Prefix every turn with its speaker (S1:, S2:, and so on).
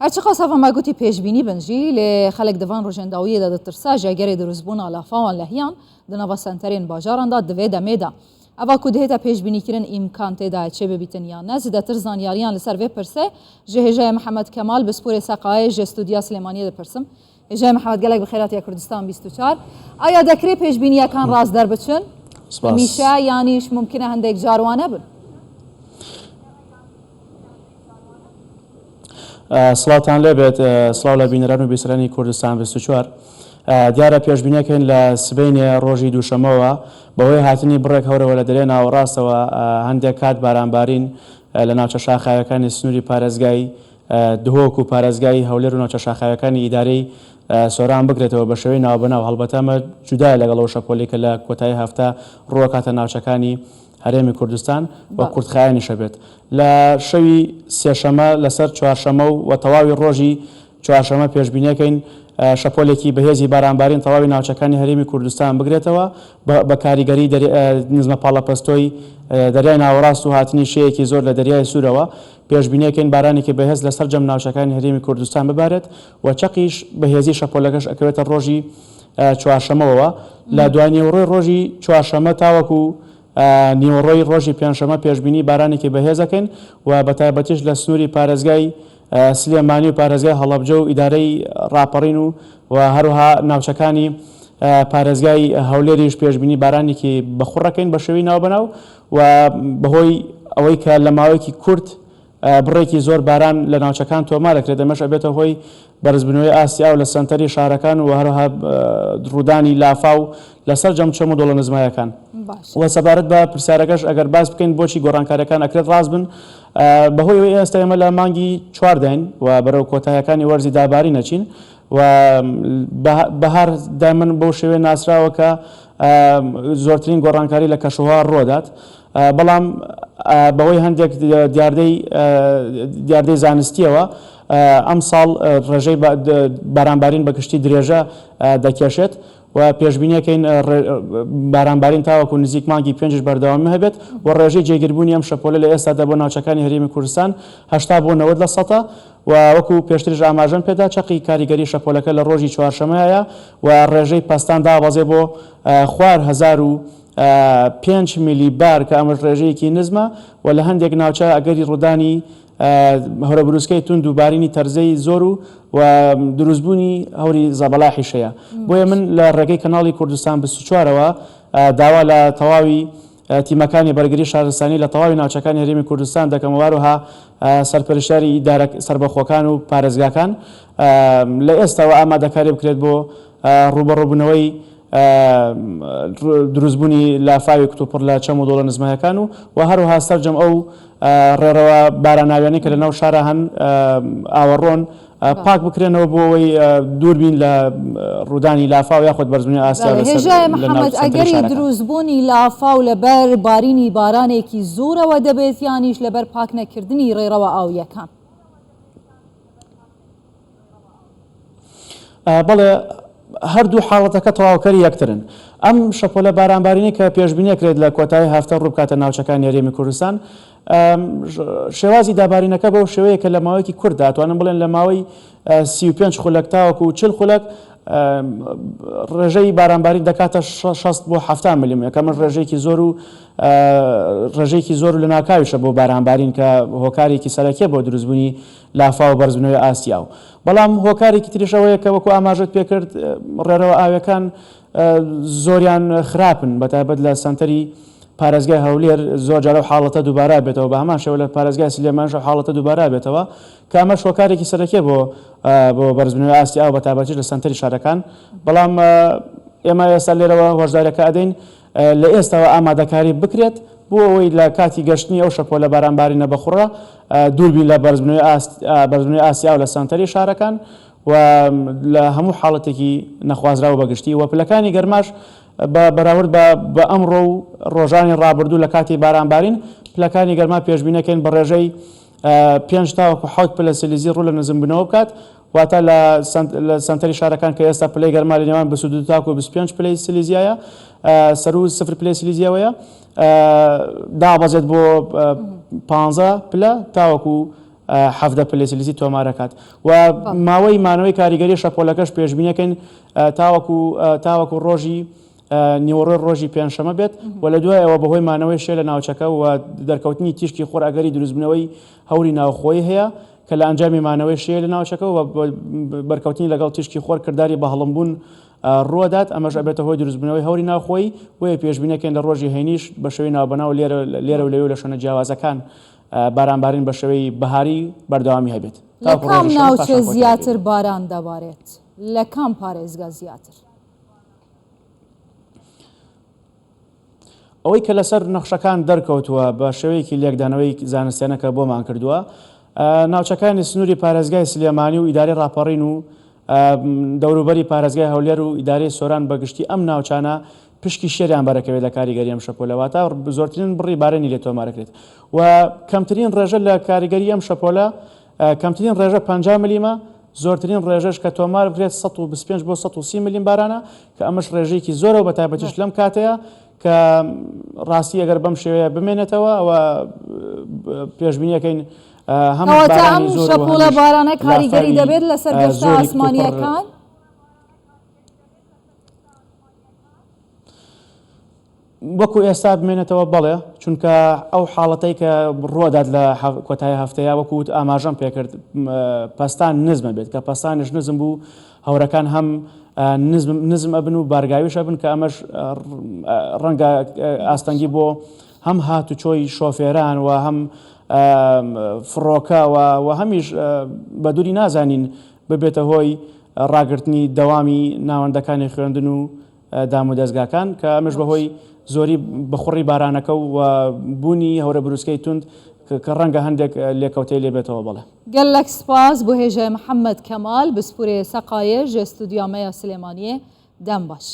S1: هرچی قصافا ما گوتی پیشبینی بنجی ل خلق دوان روجنداوی دا ترسا جاگری دروزبونا لافاوان لهیان دنوا سنترین باجاران دا دوی دمیدا اوا کده تا پیشبینی کرن امکان تدا چه ببیتن یا نه زیاد تر زانیاریان لسر وی پرسه جهجه محمد کمال بسپور سقای جستودیا سلیمانی د پرسم جه محمد گلک بخیرات یا کردستان 24 آیا دکری پیشبینی کان راز در بچن میشه یعنیش ممکنه هندک جاروانه بن
S2: سڵاتان لێبێت سڵاو لە بینەران و بیسەرانی کوردستان 24 دیارە پێشبینیەکەین لە سبەینێ ڕۆژی دووشەمەوە بەهۆی هاتنی بڕێک هەورەوە لە دەرێ ناوەڕاستەوە هەندێک کات بارانبارین لە ناوچە شاخاوەکانی سنووری پارێزگای دهۆک و پارێزگای هەولێر و ناوچە شاخاوەکانی ئیدارەی سۆران بگرێتەوە بە شێوەی ناوبەناو هەڵبەتەمە جودای لەگەڵەوە شەپۆلی کە لە کۆتایی هەفتە ڕووەکاتە ناوچەکانی هەرێمی کوردستان و کوردخایانی شەبێت لە شەوی سێشەمە لەسەر چوارشەمە و تەواوی ڕۆژی چوارشەمە پێشبینیەکەین شەپۆلێکی بەهێزی بارانبارین تەواوی ناوچەکانی هەرێمی کوردستان بگرێتەوە بە کاریگەری نزمە پاڵەپەستۆی دەریای ناوەڕاست و هاتنی شەیەکی زۆر لە دەریای سوورەوە پێشبینیەکەین بارانێکی بەهێز لەسەر جەم ناوچەکانی هەرێمی کوردستان ببارێت و چەقیش بەهێزی شەپۆلەکەش ئەکەوێتە ڕۆژی چوارشەمەوە لە دوانیێوەڕۆی ڕۆژی چوارشەمە تاوەکو نیوەڕۆی ڕۆژی پێنجشەمە پێشبینی بارانێکی بەهێزەکەین و بەتایبەتیش لە سنووری پارێزگای سلێمانی و پارێزگای هەڵەبجە و ئیدارەی ڕاپەڕین و هەروەها ناوچەکانی پارێزگای هەولێریش پێشبینی بارانێکی بەخوڕەکەین بە شێوەی ناوبەناو و بەهۆی ئەوەی کە لە ماوەیەکی کورت بڕێکی زۆر باران لە ناوچەکان تۆمار دەکرێت دەمەش ئەبێتە هۆی بەرزبوونەوەی ئاسیا و لە سەنتەری شارەکان و هەروەها ڕوودانی لافا و لەسەر جەم چەم و دۆڵە نزمایەکان و سەبارەت بە پرسیارەکەش ئەگەر باس بکەین بۆچی گۆڕانکاریەکان ئەکرێت ڕاست بن بەهۆی ئەوەی ئێستا ئێمە لە مانگی چواردەین و بەرەو کۆتاییەکانی وەرزی داباری نەچین و بەهار دایمەن بەو شێوەیە ناسراوە کە زۆرترین گۆڕانکاری لە کەشوهار ڕۆدات بەڵام بەهۆی هەندێک دیاردەی زانستیەوە ئەم ساڵ ڕێژەی بارانبارین بە گشتی درێژە دەکێشێت و پێشبینیەکەین بارانبارین تاوەکو نزیک مانگی 5 بەردەوامی هەبێت و ڕێژەی جێگیربوونی ئەم شەپۆلە لە ئێستادا بۆ ناوچەکانی هەرێمی کوردستان 80 بۆ 90% و وەکو پێشتریش ئاماژەم پێدا چەقی کاریگەری شەپۆلەکە لە ڕۆژی چوارشەمەیە و ڕێژەی پەستان دابەزێ بۆ خوار 1005 میلی بار کە ئەمە ڕێژەیەکی نزمە و لە هەندێک ناوچە ئەگەری ڕوودانی هەورە بروسکەی تون دووبارینی تەرزەی زۆر و دروستبوونی هەوری زەبەلاحیشەیە بۆیە من لە ڕێگەی کەناڵی کوردستان 24ەوە داوا لە تەواوی تیمەکانی بەرگری شارستانی لە تەواوی ناوچەکانی هەرێمی کوردستان دەکەم وەروها سەرپەرشتیاری سربەخۆکان و پارێزگاکان لە ئێستاوە ئامادەکاری بکرێت بۆ ڕوبەڕووبوونەوەی دروستبوونی لافاوی کتوپڕ لە چەم و دۆڵە نزمایەکان و هەروها سەرجەم ئەو ڕێڕەوە باراناویانی کە لە ناو شارە هەن ئاوەڕۆن پاک بکرێنەوە بۆ ئەوەی دووربین لە ڕوودانی لافا و یاخود بەرزبوونی ئاسیا
S1: هێژای محەممەد ئەگەری دروستبوونی لافا و لەبەر بارینی بارانێکی زۆرەوە دەبێت یانیش لەبەر پاک نەکردنی ڕێڕەوە ئاویەکان
S2: بەڵێ هەردوو حاڵەتەکە تەواوکەری یەکترن ئەم شەپۆلە بارانبارینی کە پێشبینیەکرێت لە کۆتایی هەفتە ڕووبکاتە ناوچەکانی هەرێمی کوردستان شێوازی دابارینەکە بەو شێوەیە کە لە ماوەیەکی کورتدا توانم بڵێن لە ماوەی 35 خولەک تاوەکو و 40 خولەک ڕێژەی بارانباری دەکاتە 6 بۆ 7 میلیمتر کە من ڕێژەیەکی زۆر لە ناکاویشە بۆ بارانبارین کە هۆکارێکی سەرەکیە بۆ دروستبوونی لافا و بەرزبوونەوەی ئاسیا و بەڵام هۆکارێکی تریشەوەیە کە وەکو ئاماژەت پێکرد ڕێرەوە ئاویەکان زۆریان خراپن بەتایبەت لە سەنتەری پارێزگای هەولێر زۆر جارە حاڵەتە دووبارە بێتەوە بە هەمان شێوە لە پارێزگای سلێمانش حاڵەتە دووبارە بێتەوە کە ئەمەش هۆکارێکی سەرەکیە بۆ بەرزبوونەوەی ئاسیا و بەتایبەتیش لە سەنتەری شارەکان بەڵام ئێمە ئێستا لێرەوە هۆشداریەکە ئەدەین لە ئێستاوە ئامادەکاری بکرێت بۆ ئەوەی لە کاتی گەشتنی ئەو شەپۆلە بارانبارینە بەخوڕە دووربین لە بەرزبوونەوەی ئاسیا و لە سەنتەری شارەکان و لە هەموو حاڵەتێکی نەخوازراوە بەگشتی و پلەکانی گەرماش بەراورد بە ئەمڕۆ و ڕۆژانی ڕابردوو لە کاتی بارانبارین پلەکانی گەرما پێشبینەکەین بە ڕێژەی 5 تاوەکو 7 پلە سیلیزی ڕوو لە نزمبوونەوە بکات واتە لە سەنتەری شارەکان کە ئێستا پلەی گەرما لە نێوان 22 تاوەکو 25 پلەی سیلیزیایە سەر و 0 پلەی سیلیزیەوەیە دابەزێت بۆ 15 پلە تاوەکو حەفدە پلەسلیسی تۆمارەکات و ماوەی مانەوەی کاریگەری شەپۆلەکەش پێشبینیەکەین تاوەکو ڕۆژی نیوەڕۆی ڕۆژی پێنجشەمە بێت و لە دوای ئەوە بەهۆی مانەوەی شێ لە ناوچەکە و دەرکەوتنی تیشکی خۆر ئەگەری دروستبوونەوەی هەوری ناوخۆی هەیە کە لە ئەنجامی مانەوەی شێ لە ناوچەکە و بەرکەوتنی لەگەڵ تیشکی خۆر کردداری بە هەڵمبوون ڕوەدات ئەمەش ئەبێتە هۆی دروستبوونەوەی هەوری ناوخۆی وەیە پێشبینەکەین لە ڕۆژی هەینیش بە شێوەی ناوبەناو لێرە و لەوێ لە شوێنە جیاوازەکان بارانبارین بە شێوەی بەهاری بەردەوامی هەبێت.
S1: لە کام ناوچە زیاتر باران دەبارێت لە کام پارێزگا زیاتر؟
S2: ئەوەی کە لەسەر نەخشەکان دەرکەوتووە بە شێوەیەکی لێکدانەوەی زانستیانەکە بۆمان کردووە ناوچەکانی سنووری پارێزگای سلێمانی و ئیدارەی ڕاپەڕین و دەوروبەری پارێزگای هەولێر و ئیدارەی سۆران بەگشتی ئەم ناوچانە پشکی شێریان بەرەکەوێت لە کاریگەری ئەم شەپۆلەوەتە زۆرترین بڕی بارێنی لێ تۆمارەکرێت و کەمترین ڕێژە لە کاریگەری ئەم شەپۆلە کەمترین ڕێژە 50 میلیمە زۆرترین ڕێژەش کە تۆمار بکرێت 125 بۆ 130 میلیم بارانە کە ئەمەش ڕێژەیەکی زۆرە بە تایبەتیش لەم کاتەیە کە ڕاستی ئەگەر بەم شێوەیە بمێنێتەوە ئەوە پێشبینیەکەین هەم
S1: شەپۆلە بارانە کاریگەری دەبێت لەسەر گەشتە ئاسمانیەکان؟
S2: وەکو ئێستا بمێنێتەوە بەڵێ چونکە ئەو حاڵەتەی کە ڕۆدات لە کۆتایی هەفتەیە وەکووت ئاماژەم پێکرد پەستان نزمە بێت کە پەستانش نزم بوو هەورەکان هەم نزم ئەبن و بارگاویش ئەبن کە ئەمەش ڕەنگە ئاستەنگی بۆ هەم هاتوچۆی شۆفێران و هەم فڕۆکە و هەمیش بە دووری نازانین ببێتە هۆی ڕاگررتنی دەوامی ناوەندەکانی خوێندن و دام و دەستگاکان کە ئەمەش بەهۆی زۆری بەخوڕی بارانەکە و بوونی هەورە بروسکەی تند کە ڕەنگە هەندێک لێکەوتەی لێبێتەوە بڵێ.
S1: گەلەک سپاس بۆ هێژە محەممەد کەمال بسپورێ سەقایە ژە ستودیۆمەیە سلێمانیە دەم باش.